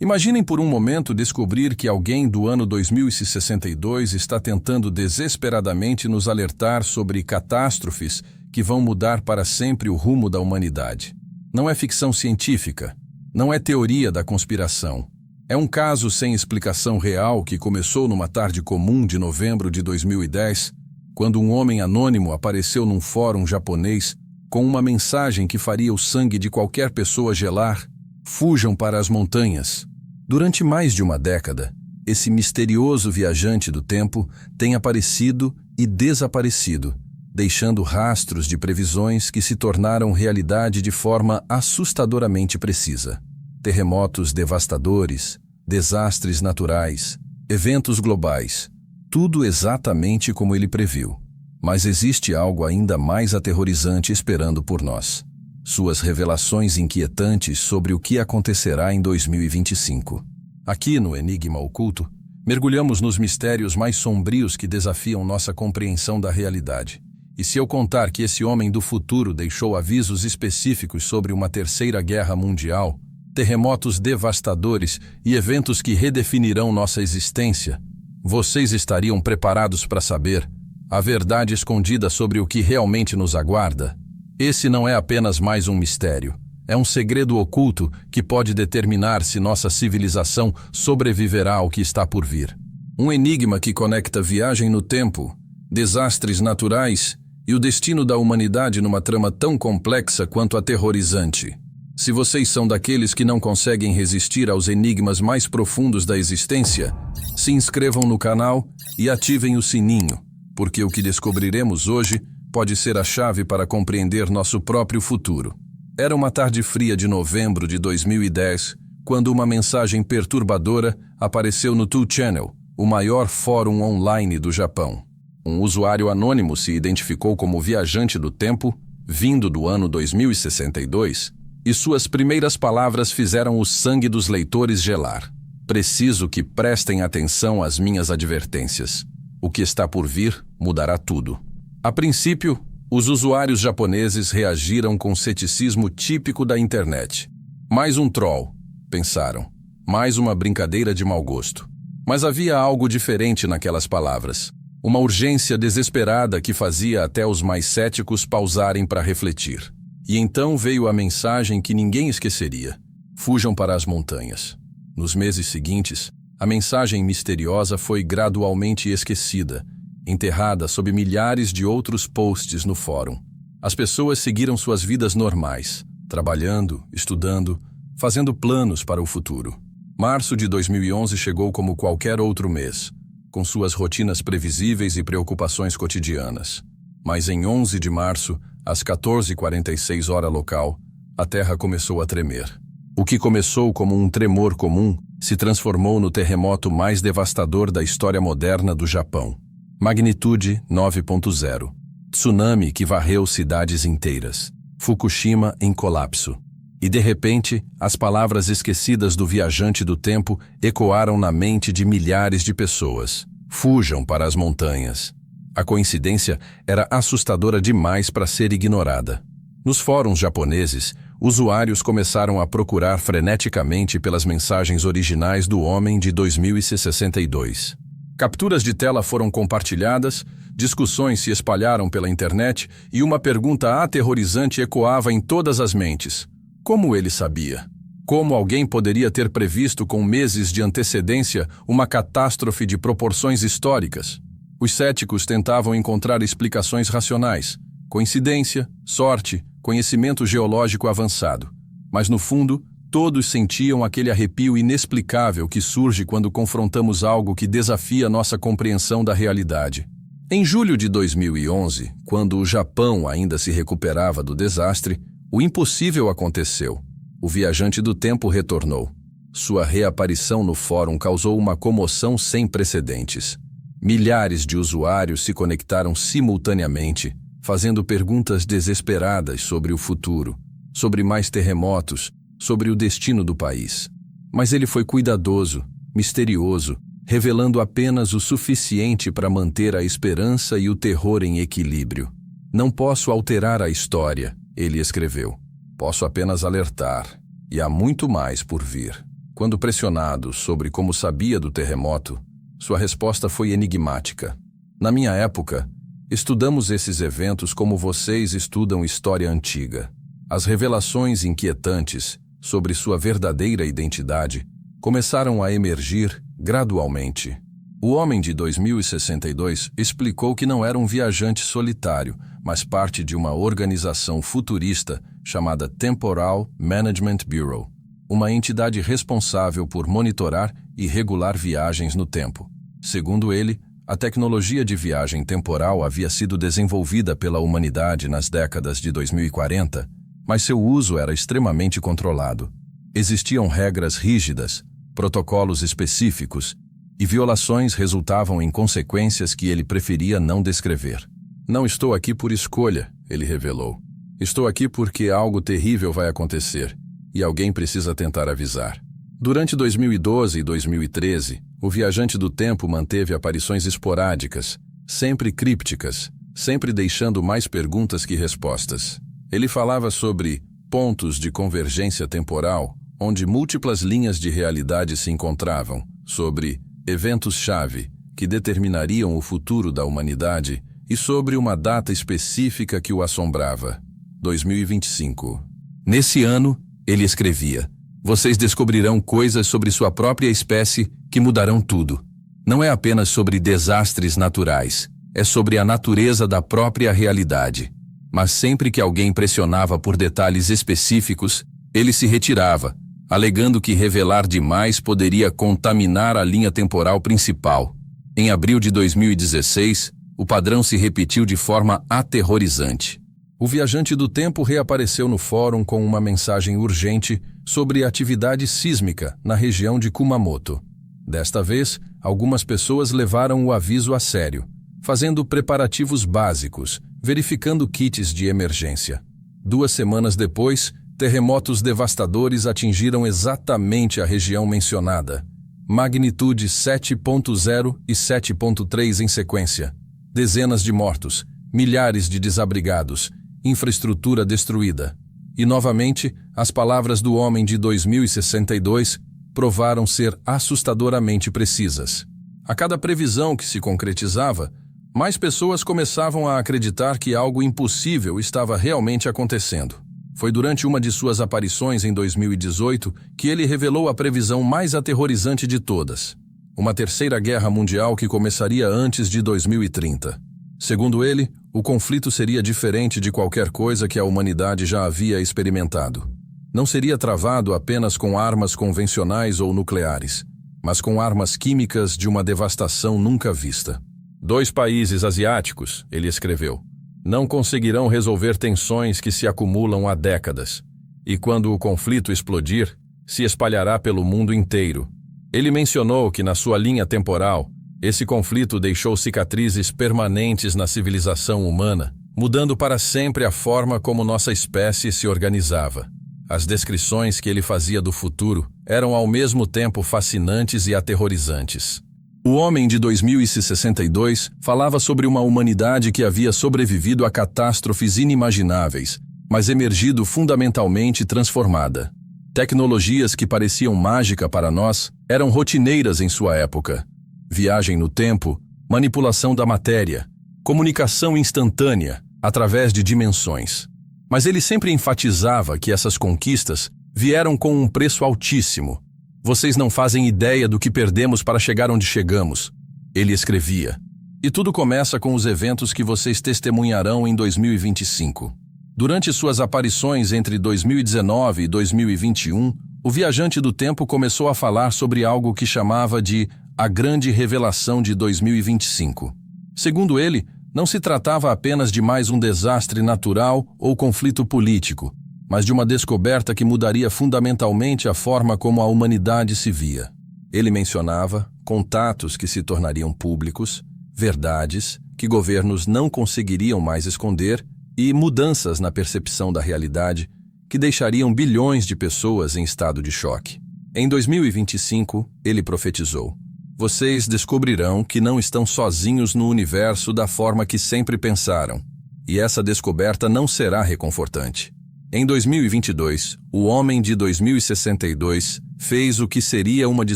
Imaginem por um momento descobrir que alguém do ano 2062 está tentando desesperadamente nos alertar sobre catástrofes que vão mudar para sempre o rumo da humanidade. Não é ficção científica, não é teoria da conspiração. É um caso sem explicação real que começou numa tarde comum de novembro de 2010, quando um homem anônimo apareceu num fórum japonês com uma mensagem que faria o sangue de qualquer pessoa gelar: fujam para as montanhas. Durante mais de uma década, esse misterioso viajante do tempo tem aparecido e desaparecido, deixando rastros de previsões que se tornaram realidade de forma assustadoramente precisa. Terremotos devastadores, desastres naturais, eventos globais, tudo exatamente como ele previu. Mas existe algo ainda mais aterrorizante esperando por nós: suas revelações inquietantes sobre o que acontecerá em 2025. Aqui no Enigma Oculto, mergulhamos nos mistérios mais sombrios que desafiam nossa compreensão da realidade. E se eu contar que esse homem do futuro deixou avisos específicos sobre uma terceira guerra mundial, terremotos devastadores e eventos que redefinirão nossa existência, vocês estariam preparados para saber a verdade escondida sobre o que realmente nos aguarda? Esse não é apenas mais um mistério. É um segredo oculto que pode determinar se nossa civilização sobreviverá ao que está por vir. Um enigma que conecta viagem no tempo, desastres naturais e o destino da humanidade numa trama tão complexa quanto aterrorizante. Se vocês são daqueles que não conseguem resistir aos enigmas mais profundos da existência, se inscrevam no canal e ativem o sininho, porque o que descobriremos hoje pode ser a chave para compreender nosso próprio futuro. Era uma tarde fria de novembro de 2010, quando uma mensagem perturbadora apareceu no 2Channel, o maior fórum online do Japão. Um usuário anônimo se identificou como viajante do tempo, vindo do ano 2062, e suas primeiras palavras fizeram o sangue dos leitores gelar. Preciso que prestem atenção às minhas advertências. O que está por vir mudará tudo. A princípio, os usuários japoneses reagiram com o ceticismo típico da internet. Mais um troll, pensaram. Mais uma brincadeira de mau gosto. Mas havia algo diferente naquelas palavras. Uma urgência desesperada que fazia até os mais céticos pausarem para refletir. E então veio a mensagem que ninguém esqueceria: fujam para as montanhas. Nos meses seguintes, a mensagem misteriosa foi gradualmente esquecida, enterrada sob milhares de outros posts no fórum. As pessoas seguiram suas vidas normais, trabalhando, estudando, fazendo planos para o futuro. Março de 2011 chegou como qualquer outro mês, com suas rotinas previsíveis e preocupações cotidianas. Mas em 11 de março, às 14h46 hora local, a Terra começou a tremer. O que começou como um tremor comum se transformou no terremoto mais devastador da história moderna do Japão. Magnitude 9.0. Tsunami que varreu cidades inteiras. Fukushima em colapso. E de repente, as palavras esquecidas do viajante do tempo ecoaram na mente de milhares de pessoas. Fujam para as montanhas. A coincidência era assustadora demais para ser ignorada. Nos fóruns japoneses, usuários começaram a procurar freneticamente pelas mensagens originais do homem de 2062. Capturas de tela foram compartilhadas, discussões se espalharam pela internet e uma pergunta aterrorizante ecoava em todas as mentes: como ele sabia? Como alguém poderia ter previsto com meses de antecedência uma catástrofe de proporções históricas? Os céticos tentavam encontrar explicações racionais: coincidência, sorte, conhecimento geológico avançado. Mas no fundo, todos sentiam aquele arrepio inexplicável que surge quando confrontamos algo que desafia nossa compreensão da realidade. Em julho de 2011, quando o Japão ainda se recuperava do desastre, o impossível aconteceu. O viajante do tempo retornou. Sua reaparição no fórum causou uma comoção sem precedentes. Milhares de usuários se conectaram simultaneamente, fazendo perguntas desesperadas sobre o futuro, sobre mais terremotos, sobre o destino do país. Mas ele foi cuidadoso, misterioso, revelando apenas o suficiente para manter a esperança e o terror em equilíbrio. Não posso alterar a história, ele escreveu. Posso apenas alertar, e há muito mais por vir. Quando pressionado sobre como sabia do terremoto, sua resposta foi enigmática. Na minha época, estudamos esses eventos como vocês estudam história antiga. As revelações inquietantes sobre sua verdadeira identidade começaram a emergir gradualmente. O homem de 2062 explicou que não era um viajante solitário, mas parte de uma organização futurista chamada Temporal Management Bureau, uma entidade responsável por monitorar e regular viagens no tempo. Segundo ele, a tecnologia de viagem temporal havia sido desenvolvida pela humanidade nas décadas de 2040, mas seu uso era extremamente controlado. Existiam regras rígidas, protocolos específicos, e violações resultavam em consequências que ele preferia não descrever. Não estou aqui por escolha, ele revelou. Estou aqui porque algo terrível vai acontecer, e alguém precisa tentar avisar. Durante 2012 e 2013, o viajante do tempo manteve aparições esporádicas, sempre crípticas, sempre deixando mais perguntas que respostas. Ele falava sobre pontos de convergência temporal, onde múltiplas linhas de realidade se encontravam, sobre eventos-chave que determinariam o futuro da humanidade e sobre uma data específica que o assombrava, 2025. Nesse ano, ele escrevia: vocês descobrirão coisas sobre sua própria espécie que mudarão tudo. Não é apenas sobre desastres naturais, é sobre a natureza da própria realidade. Mas sempre que alguém pressionava por detalhes específicos, ele se retirava, alegando que revelar demais poderia contaminar a linha temporal principal. Em abril de 2016, o padrão se repetiu de forma aterrorizante. O viajante do tempo reapareceu no fórum com uma mensagem urgente sobre atividade sísmica na região de Kumamoto. Desta vez, algumas pessoas levaram o aviso a sério, fazendo preparativos básicos, verificando kits de emergência. 2 semanas depois, terremotos devastadores atingiram exatamente a região mencionada. Magnitude 7.0 e 7.3 em sequência. Dezenas de mortos, milhares de desabrigados, infraestrutura destruída. E novamente, as palavras do homem de 2062 provaram ser assustadoramente precisas. A cada previsão que se concretizava, mais pessoas começavam a acreditar que algo impossível estava realmente acontecendo. Foi durante uma de suas aparições em 2018 que ele revelou a previsão mais aterrorizante de todas: uma terceira guerra mundial que começaria antes de 2030. Segundo ele, o conflito seria diferente de qualquer coisa que a humanidade já havia experimentado. Não seria travado apenas com armas convencionais ou nucleares, mas com armas químicas de uma devastação nunca vista. 2 países asiáticos, ele escreveu, não conseguirão resolver tensões que se acumulam há décadas, e quando o conflito explodir, se espalhará pelo mundo inteiro. Ele mencionou que na sua linha temporal, esse conflito deixou cicatrizes permanentes na civilização humana, mudando para sempre a forma como nossa espécie se organizava. As descrições que ele fazia do futuro eram ao mesmo tempo fascinantes e aterrorizantes. O homem de 2062 falava sobre uma humanidade que havia sobrevivido a catástrofes inimagináveis, mas emergido fundamentalmente transformada. Tecnologias que pareciam mágica para nós eram rotineiras em sua época. Viagem no tempo, manipulação da matéria, comunicação instantânea, através de dimensões. Mas ele sempre enfatizava que essas conquistas vieram com um preço altíssimo. Vocês não fazem ideia do que perdemos para chegar onde chegamos, ele escrevia. E tudo começa com os eventos que vocês testemunharão em 2025. Durante suas aparições entre 2019 e 2021, o viajante do tempo começou a falar sobre algo que chamava de a grande revelação de 2025. Segundo ele, não se tratava apenas de mais um desastre natural ou conflito político, mas de uma descoberta que mudaria fundamentalmente a forma como a humanidade se via. Ele mencionava contatos que se tornariam públicos, verdades que governos não conseguiriam mais esconder e mudanças na percepção da realidade que deixariam bilhões de pessoas em estado de choque. Em 2025, ele profetizou: vocês descobrirão que não estão sozinhos no universo da forma que sempre pensaram, e essa descoberta não será reconfortante. Em 2022, o homem de 2062 fez o que seria uma de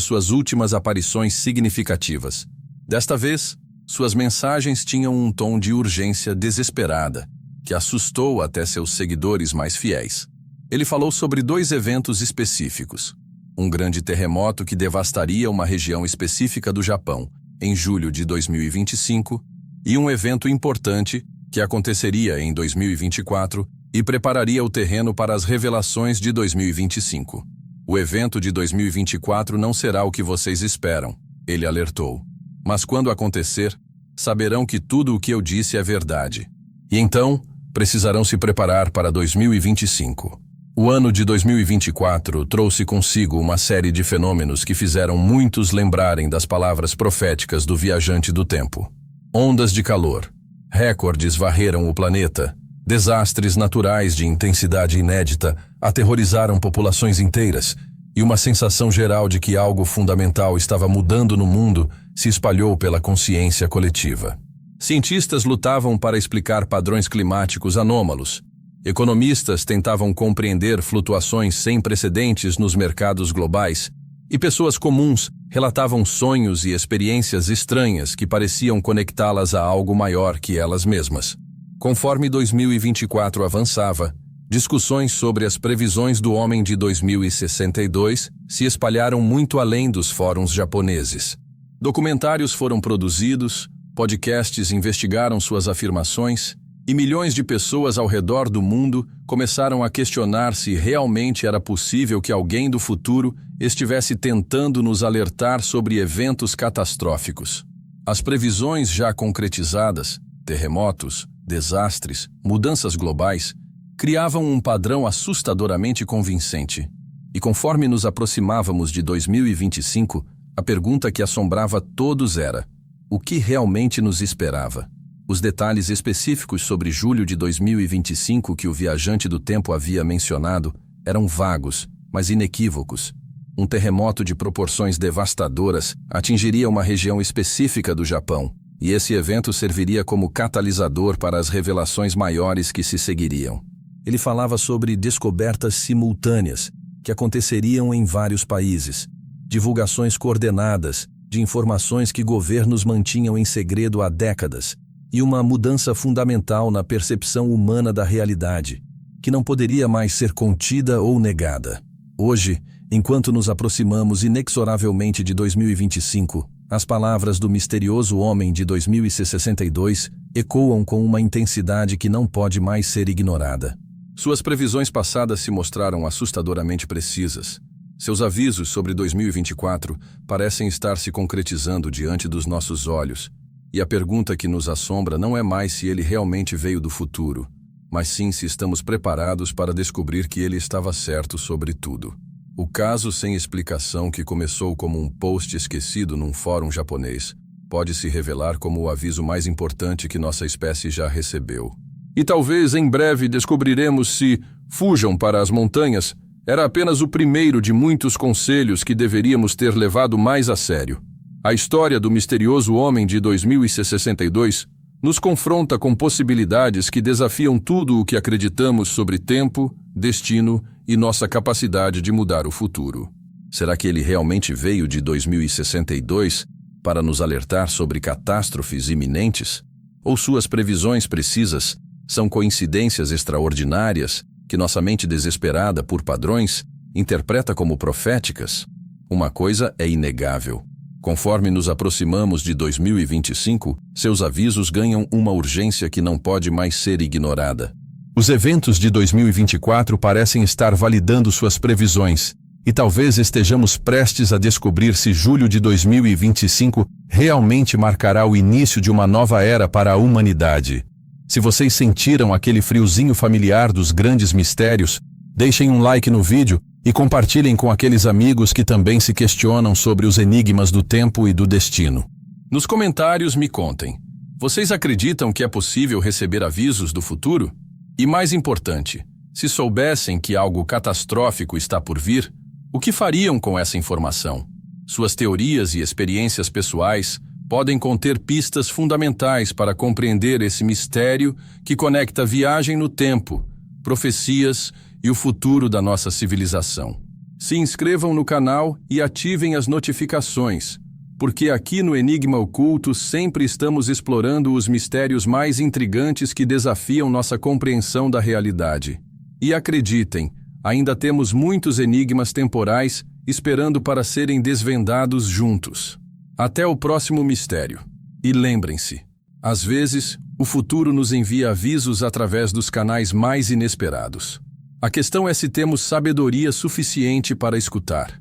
suas últimas aparições significativas. Desta vez, suas mensagens tinham um tom de urgência desesperada, que assustou até seus seguidores mais fiéis. Ele falou sobre 2 eventos específicos: um grande terremoto que devastaria uma região específica do Japão, em julho de 2025, e um evento importante que aconteceria em 2024 e prepararia o terreno para as revelações de 2025. O evento de 2024 não será o que vocês esperam, ele alertou. Mas quando acontecer, saberão que tudo o que eu disse é verdade. E então, precisarão se preparar para 2025. O ano de 2024 trouxe consigo uma série de fenômenos que fizeram muitos lembrarem das palavras proféticas do viajante do tempo. Ondas de calor, recordes varreram o planeta, desastres naturais de intensidade inédita aterrorizaram populações inteiras, e uma sensação geral de que algo fundamental estava mudando no mundo se espalhou pela consciência coletiva. Cientistas lutavam para explicar padrões climáticos anômalos. Economistas tentavam compreender flutuações sem precedentes nos mercados globais, e pessoas comuns relatavam sonhos e experiências estranhas que pareciam conectá-las a algo maior que elas mesmas. Conforme 2024 avançava, discussões sobre as previsões do homem de 2062 se espalharam muito além dos fóruns japoneses. Documentários foram produzidos, podcasts investigaram suas afirmações, e milhões de pessoas ao redor do mundo começaram a questionar se realmente era possível que alguém do futuro estivesse tentando nos alertar sobre eventos catastróficos. As previsões já concretizadas, terremotos, desastres, mudanças globais, criavam um padrão assustadoramente convincente. E conforme nos aproximávamos de 2025, a pergunta que assombrava todos era: o que realmente nos esperava? Os detalhes específicos sobre julho de 2025 que o viajante do tempo havia mencionado eram vagos, mas inequívocos. Um terremoto de proporções devastadoras atingiria uma região específica do Japão, e esse evento serviria como catalisador para as revelações maiores que se seguiriam. Ele falava sobre descobertas simultâneas que aconteceriam em vários países, divulgações coordenadas de informações que governos mantinham em segredo há décadas, e uma mudança fundamental na percepção humana da realidade, que não poderia mais ser contida ou negada. Hoje, enquanto nos aproximamos inexoravelmente de 2025, as palavras do misterioso homem de 2062 ecoam com uma intensidade que não pode mais ser ignorada. Suas previsões passadas se mostraram assustadoramente precisas. Seus avisos sobre 2024 parecem estar se concretizando diante dos nossos olhos, e a pergunta que nos assombra não é mais se ele realmente veio do futuro, mas sim se estamos preparados para descobrir que ele estava certo sobre tudo. O caso sem explicação que começou como um post esquecido num fórum japonês pode se revelar como o aviso mais importante que nossa espécie já recebeu. E talvez em breve descobriremos se "fujam para as montanhas" era apenas o primeiro de muitos conselhos que deveríamos ter levado mais a sério. A história do misterioso homem de 2062 nos confronta com possibilidades que desafiam tudo o que acreditamos sobre tempo, destino e nossa capacidade de mudar o futuro. Será que ele realmente veio de 2062 para nos alertar sobre catástrofes iminentes? Ou suas previsões precisas são coincidências extraordinárias que nossa mente desesperada por padrões interpreta como proféticas? Uma coisa é inegável. Conforme nos aproximamos de 2025, seus avisos ganham uma urgência que não pode mais ser ignorada. Os eventos de 2024 parecem estar validando suas previsões, e talvez estejamos prestes a descobrir se julho de 2025 realmente marcará o início de uma nova era para a humanidade. Se vocês sentiram aquele friozinho familiar dos grandes mistérios, deixem um like no vídeo e compartilhem com aqueles amigos que também se questionam sobre os enigmas do tempo e do destino. Nos comentários me contem, vocês acreditam que é possível receber avisos do futuro? E mais importante, se soubessem que algo catastrófico está por vir, o que fariam com essa informação? Suas teorias e experiências pessoais podem conter pistas fundamentais para compreender esse mistério que conecta viagem no tempo, profecias e o futuro da nossa civilização. Se inscrevam no canal e ativem as notificações, porque aqui no Enigma Oculto sempre estamos explorando os mistérios mais intrigantes que desafiam nossa compreensão da realidade. E acreditem, ainda temos muitos enigmas temporais esperando para serem desvendados juntos. Até o próximo mistério. E lembrem-se, às vezes, o futuro nos envia avisos através dos canais mais inesperados. A questão é se temos sabedoria suficiente para escutar.